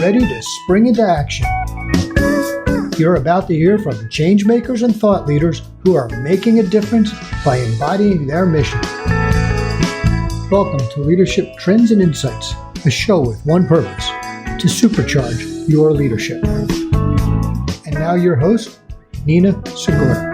ready to spring into action. You're about to hear from change makers and thought leaders who are making a difference by embodying their mission. Welcome to Leadership Trends and Insights, a show with one purpose: to supercharge your leadership. And now your host, Nina Segura.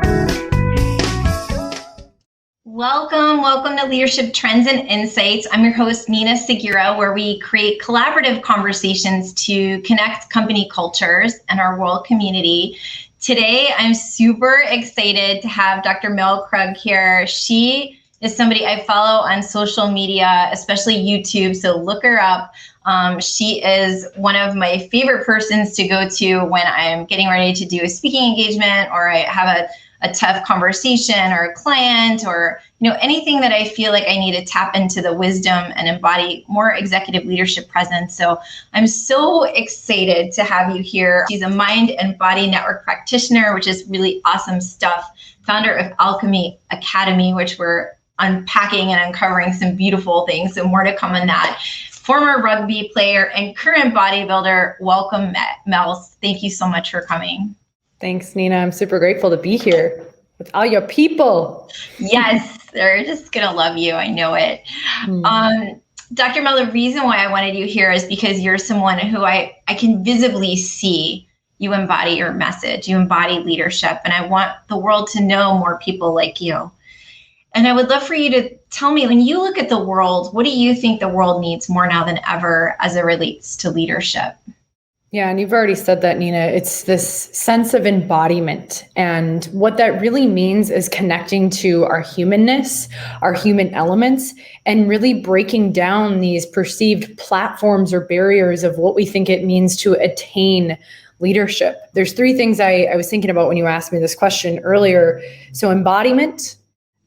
Welcome to Leadership Trends and Insights. I'm your host, Nina Segura, where we create collaborative conversations to connect company cultures and our world community. Today, I'm super excited to have Dr. Mel Krug here. She is somebody I follow on social media, especially YouTube, so look her up. She is one of my favorite persons to go to when I'm getting ready to do a speaking engagement, or I have a tough conversation or a client, or anything that I feel like I need to tap into the wisdom and embody more executive leadership presence. So I'm so excited to have you here. She's a mind and body network practitioner, which is really awesome stuff. Founder of Alchemy Academy, which we're unpacking and uncovering some beautiful things. So more to come on that. Former rugby player and current bodybuilder. Welcome, Mel. Thank you so much for coming. Thanks, Nina. I'm super grateful to be here with all your people. Yes, they're just going to love you. I know it. Dr. Mel, the reason why I wanted you here is because you're someone who I can visibly see you embody your message. You embody leadership. And I want the world to know more people like you. And I would love for you to tell me, when you look at the world, what do you think the world needs more now than ever as it relates to leadership? Yeah, and you've already said that, Nina. It's this sense of embodiment. And what that really means is connecting to our humanness, our human elements, and really breaking down these perceived platforms or barriers of what we think it means to attain leadership. There's three things I was thinking about when you asked me this question earlier. So embodiment,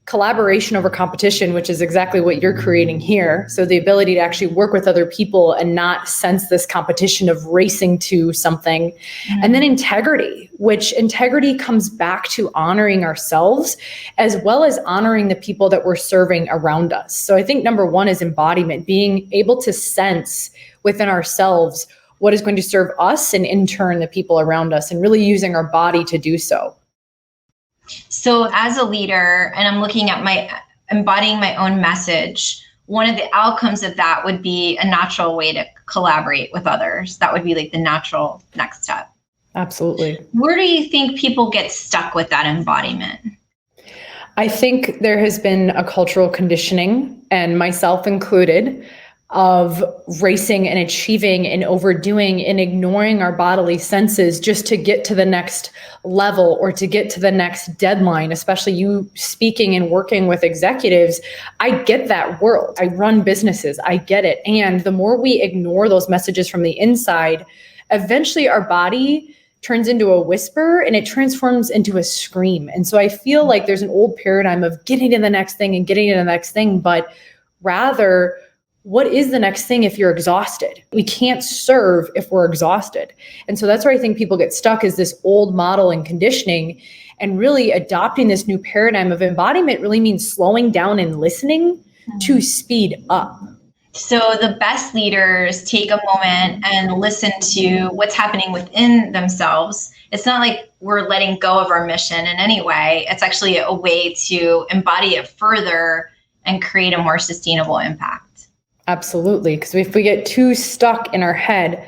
collaboration over competition, which is exactly what you're creating here. So the ability to actually work with other people and not sense this competition of racing to something. Mm-hmm. And then integrity, which integrity comes back to honoring ourselves as well as honoring the people that we're serving around us. So I think number one is embodiment, being able to sense within ourselves what is going to serve us and in turn the people around us, and really using our body to do so. So as a leader, and I'm looking at embodying my own message, one of the outcomes of that would be a natural way to collaborate with others. That would be like the natural next step. Absolutely. Where do you think people get stuck with that embodiment? I think there has been a cultural conditioning, and myself included, of racing and achieving and overdoing and ignoring our bodily senses just to get to the next level or to get to the next deadline. Especially you speaking and working with executives, I get that world. I run businesses, I get it. And the more we ignore those messages from the inside, eventually our body turns into a whisper and it transforms into a scream. And so I feel like there's an old paradigm of getting to the next thing and getting to the next thing, but rather, what is the next thing if you're exhausted? We can't serve if we're exhausted. And so that's where I think people get stuck, is this old model and conditioning, and really adopting this new paradigm of embodiment really means slowing down and listening to speed up. So the best leaders take a moment and listen to what's happening within themselves. It's not like we're letting go of our mission in any way. It's actually a way to embody it further and create a more sustainable impact. Absolutely. Because if we get too stuck in our head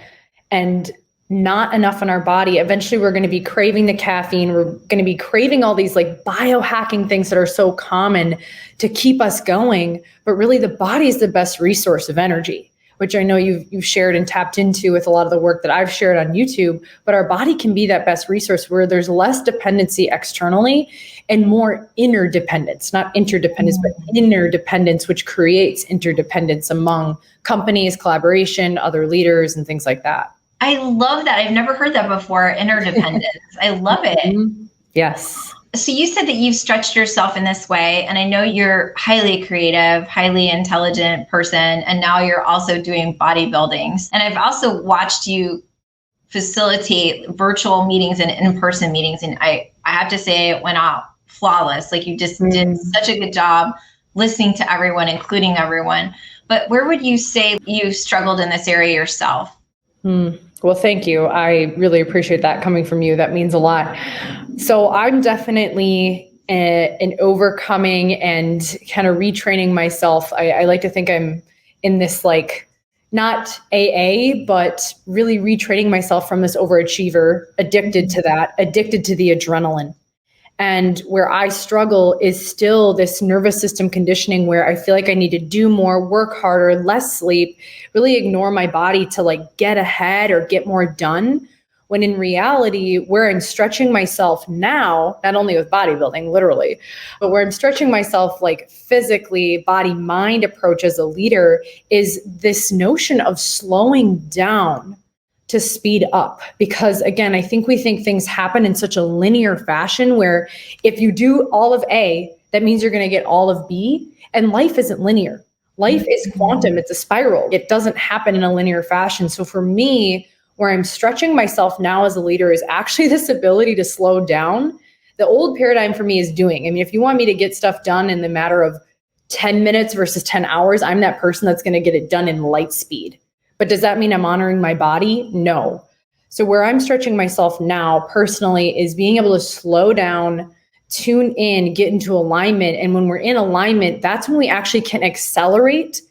and not enough in our body, eventually we're going to be craving the caffeine. We're going to be craving all these like biohacking things that are so common to keep us going. But really the body is the best resource of energy, which I know you've shared and tapped into with a lot of the work that I've shared on YouTube. But our body can be that best resource where there's less dependency externally and more inner dependence, not interdependence, but inner dependence, which creates interdependence among companies, collaboration, other leaders, and things like that. I love that. I've never heard that before, interdependence. I love it. Yes. So you said that you've stretched yourself in this way, and I know you're highly creative, highly intelligent person, and now you're also doing bodybuilding. And I've also watched you facilitate virtual meetings and in-person meetings, and I have to say it went out flawless. Like you just did such a good job listening to everyone, including everyone. But where would you say you struggled in this area yourself? Well, thank you. I really appreciate that coming from you. That means a lot. So I'm definitely an overcoming and kind of retraining myself. I like to think I'm in this like, not AA, but really retraining myself from this overachiever, addicted to that, addicted to the adrenaline. And where I struggle is still this nervous system conditioning where I feel like I need to do more, work harder, less sleep, really ignore my body to like get ahead or get more done. When in reality, where I'm stretching myself now, not only with bodybuilding, literally, but where I'm stretching myself like physically, body, mind approach as a leader is this notion of slowing down to speed up. Because again, I think we think things happen in such a linear fashion where if you do all of A, that means you're going to get all of B. And life isn't linear. Life is quantum. It's a spiral. It doesn't happen in a linear fashion. So for me, where I'm stretching myself now as a leader is actually this ability to slow down. The old paradigm for me is doing. I mean, if you want me to get stuff done in the matter of 10 minutes versus 10 hours, I'm that person that's going to get it done in light speed. But does that mean I'm honoring my body? No. So where I'm stretching myself now personally is being able to slow down, tune in, get into alignment. And when we're in alignment, that's when we actually can accelerate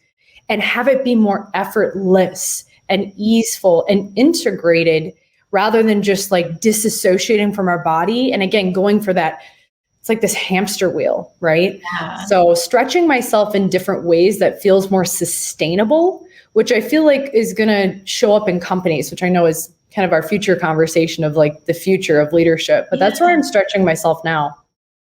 and have it be more effortless and easeful and integrated rather than just like disassociating from our body. And again, going for that, it's like this hamster wheel, right? Yeah. So stretching myself in different ways that feels more sustainable, which I feel like is going to show up in companies, which I know is kind of our future conversation of like the future of leadership. But that's where I'm stretching myself now.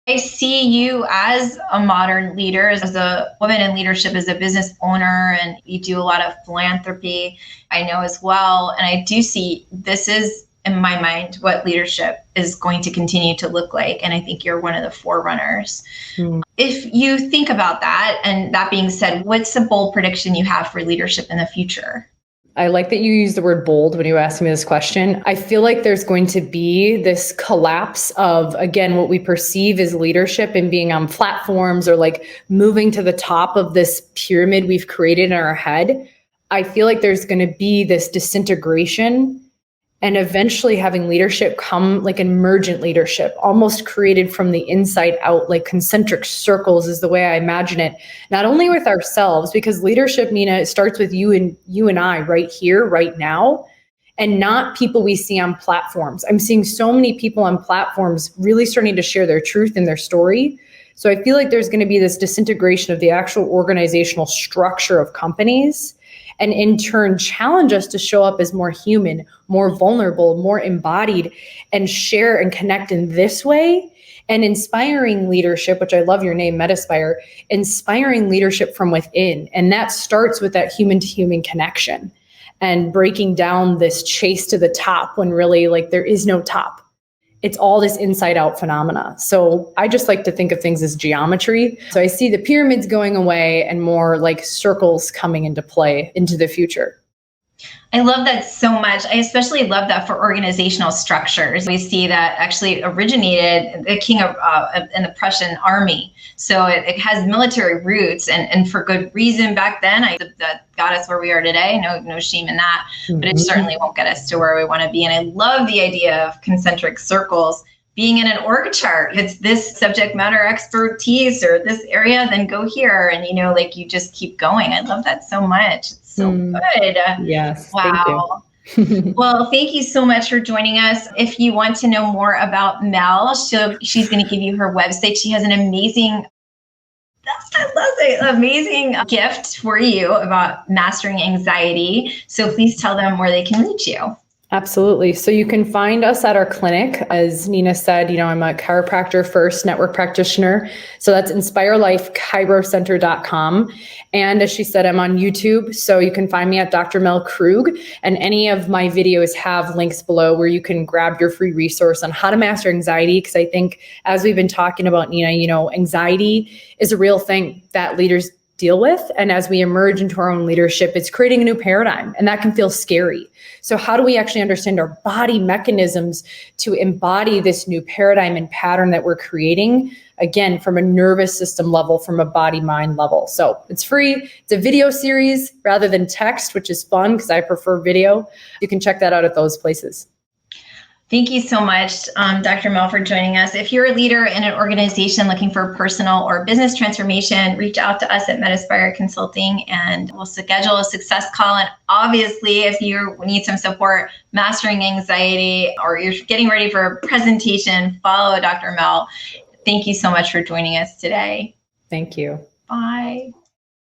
I see you as a modern leader, as a woman in leadership, as a business owner, and you do a lot of philanthropy, I know as well. And I do see this is, in my mind, what leadership is going to continue to look like. And I think you're one of the forerunners. If you think about that, and that being said, what's the bold prediction you have for leadership in the future? I like that you use the word bold when you ask me this question. I feel like there's going to be this collapse of, again, what we perceive as leadership and being on platforms or like moving to the top of this pyramid we've created in our head. I feel like there's going to be this disintegration and eventually having leadership come like emergent leadership, almost created from the inside out, like concentric circles is the way I imagine it. Not only with ourselves, because leadership, Nina, it starts with you and I right here, right now, and not people we see on platforms. I'm seeing so many people on platforms really starting to share their truth and their story. So I feel like there's going to be this disintegration of the actual organizational structure of companies, and in turn challenge us to show up as more human, more vulnerable, more embodied, and share and connect in this way. And inspiring leadership, which I love your name, Metaspire, inspiring leadership from within. And that starts with that human to human connection and breaking down this chase to the top when really like there is no top. It's all this inside out phenomena. So I just like to think of things as geometry. So I see the pyramids going away and more like circles coming into play into the future. I love that so much. I especially love that for organizational structures. We see that actually originated the king of in the Prussian army. So it has military roots and for good reason back then. That got us where we are today. No shame in that, but it certainly won't get us to where we want to be. And I love the idea of concentric circles being in an org chart. It's this subject matter expertise or this area, then go here. And, like you just keep going. I love that so much. It's so good. Yes. Wow. Thank you. Well, thank you so much for joining us. If you want to know more about Mel, she's going to give you her website. She has an amazing gift for you about mastering anxiety. So please tell them where they can reach you. Absolutely. So you can find us at our clinic. As Nina said, I'm a chiropractor first, network practitioner. So that's inspirelifechirocenter.com. And as she said, I'm on YouTube. So you can find me at Dr Mel Krug. And any of my videos have links below where you can grab your free resource on how to master anxiety. Because I think as we've been talking about, Nina, anxiety is a real thing that leaders deal with. And as we emerge into our own leadership, it's creating a new paradigm, and that can feel scary. So how do we actually understand our body mechanisms to embody this new paradigm and pattern that we're creating? again, from a nervous system level, from a body-mind level. So it's free. It's a video series rather than text, which is fun because I prefer video. You can check that out at those places. Thank you so much, Dr. Mel, for joining us. If you're a leader in an organization looking for personal or business transformation, reach out to us at Metaspire Consulting and we'll schedule a success call. And obviously, if you need some support mastering anxiety or you're getting ready for a presentation, follow Dr. Mel. Thank you so much for joining us today. Thank you. Bye.